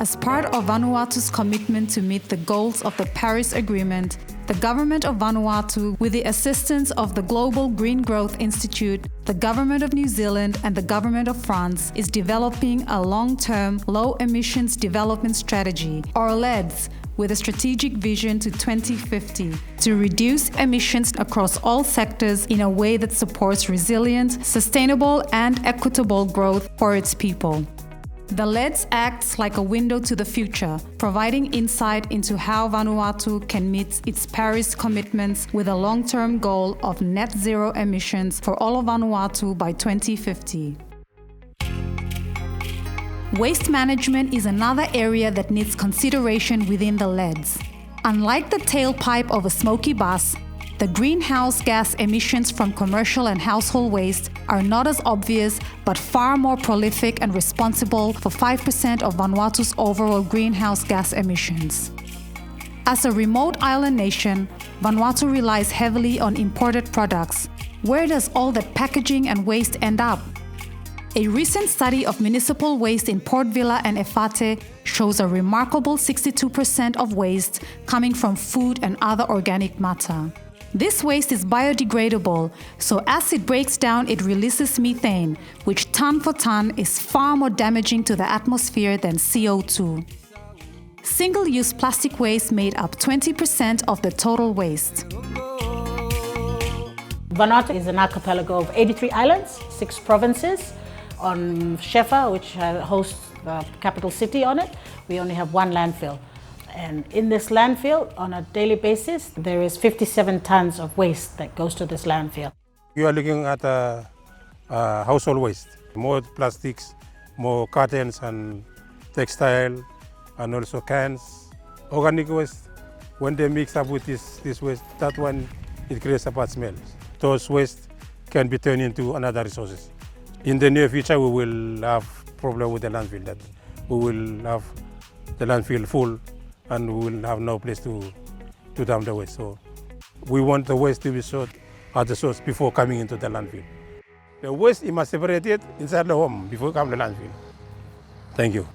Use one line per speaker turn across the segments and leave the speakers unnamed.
As part of Vanuatu's commitment to meet the goals of the Paris Agreement, the Government of Vanuatu, with the assistance of the Global Green Growth Institute, the Government of New Zealand and the Government of France, is developing a long-term, low-emissions development strategy, or LEDS, with a strategic vision to 2050 to reduce emissions across all sectors in a way that supports resilient, sustainable and equitable growth for its people. The LEDS acts like a window to the future, providing insight into how Vanuatu can meet its Paris commitments with a long-term goal of net zero emissions for all of Vanuatu by 2050. Waste management is another area that needs consideration within the LEDS. Unlike the tailpipe of a smoky bus, the greenhouse gas emissions from commercial and household waste are not as obvious but far more prolific and responsible for 5% of Vanuatu's overall greenhouse gas emissions. As a remote island nation, Vanuatu relies heavily on imported products. Where does all that packaging and waste end up? A recent study of municipal waste in Port Vila and Efate shows a remarkable 62% of waste coming from food and other organic matter. This waste is biodegradable, so as it breaks down, it releases methane, which ton for ton is far more damaging to the atmosphere than CO2. Single-use plastic waste made up 20% of the total waste.
Vanuatu is an archipelago of 83 islands, 6 provinces. On Shefa, which hosts the capital city on it, we only have 1 landfill. And in this landfill, on a daily basis, there is 57 tons of waste that goes to this landfill.
You are looking at household waste, more plastics, more curtains and textile, and also cans. Organic waste, when they mix up with this waste, that one, it creates a bad smell. Those waste can be turned into another resources. In the near future, we will have problem with the landfill, that we will have the landfill full and we will have no place to dump the waste. So we want the waste to be sorted at the source before coming into the landfill. The waste, you must separate it inside the home before it comes to the landfill. Thank you.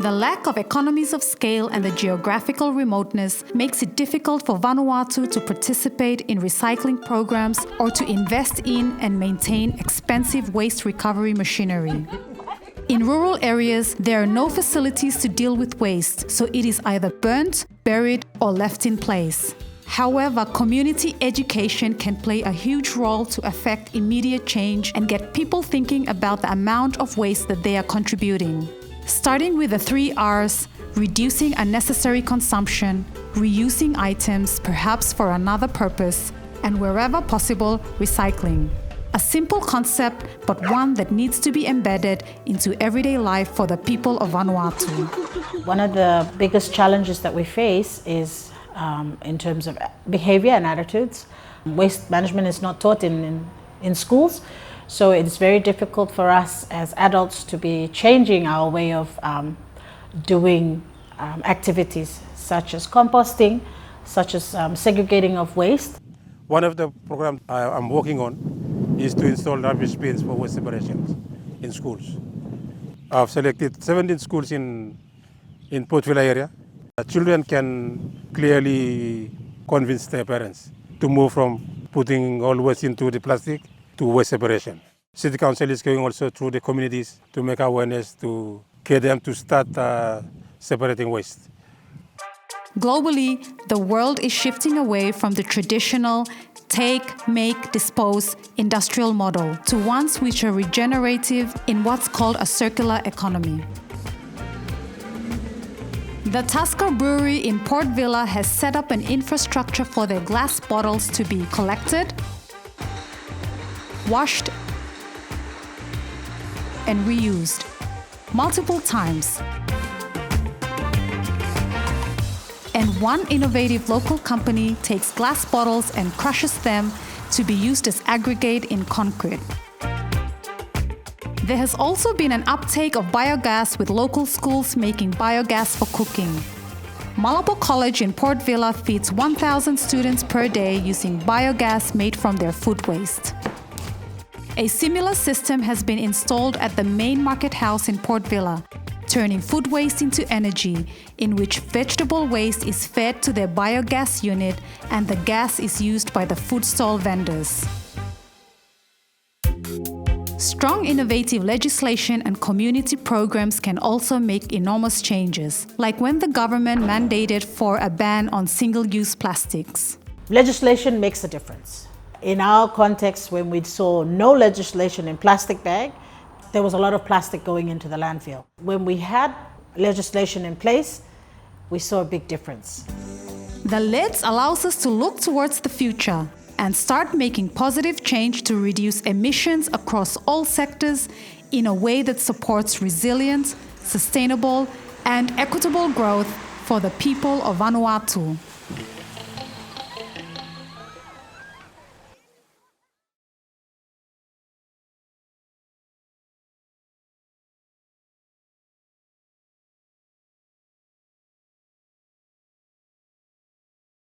The lack of economies of scale and the geographical remoteness makes it difficult for Vanuatu to participate in recycling programs or to invest in and maintain expensive waste recovery machinery. In rural areas, there are no facilities to deal with waste, so it is either burnt, buried, or left in place. However, community education can play a huge role to affect immediate change and get people thinking about the amount of waste that they are contributing. Starting with the 3 R's, reducing unnecessary consumption, reusing items perhaps for another purpose, and wherever possible, recycling. A simple concept, but one that needs to be embedded into everyday life for the people of Vanuatu.
One of the biggest challenges that we face is in terms of behavior and attitudes. Waste management is not taught in schools. So it's very difficult for us as adults to be changing our way of doing activities such as composting, such as segregating of waste.
One of the programs I'm working on is to install rubbish bins for waste separations in schools. I've selected 17 schools in Port Vila area. Children can clearly convince their parents to move from putting all waste into the plastic to waste separation. City Council is going also through the communities to make awareness to get them to start separating waste.
Globally, the world is shifting away from the traditional take, make, dispose industrial model to ones which are regenerative in what's called a circular economy. The Tusker Brewery in Port Vila has set up an infrastructure for their glass bottles to be collected, washed, and reused multiple times. And one innovative local company takes glass bottles and crushes them to be used as aggregate in concrete. There has also been an uptake of biogas with local schools making biogas for cooking. Malabo College in Port Vila feeds 1,000 students per day using biogas made from their food waste. A similar system has been installed at the main market house in Port Vila turning food waste into energy, in which vegetable waste is fed to their biogas unit and the gas is used by the food stall vendors. Strong innovative legislation and community programs can also make enormous changes, like when the government mandated for a ban on single-use plastics.
Legislation makes a difference. In our context, when we saw no legislation in plastic bag, there was a lot of plastic going into the landfill. When we had legislation in place, we saw a big difference.
The LEDS allows us to look towards the future and start making positive change to reduce emissions across all sectors in a way that supports resilient, sustainable, and equitable growth for the people of Vanuatu.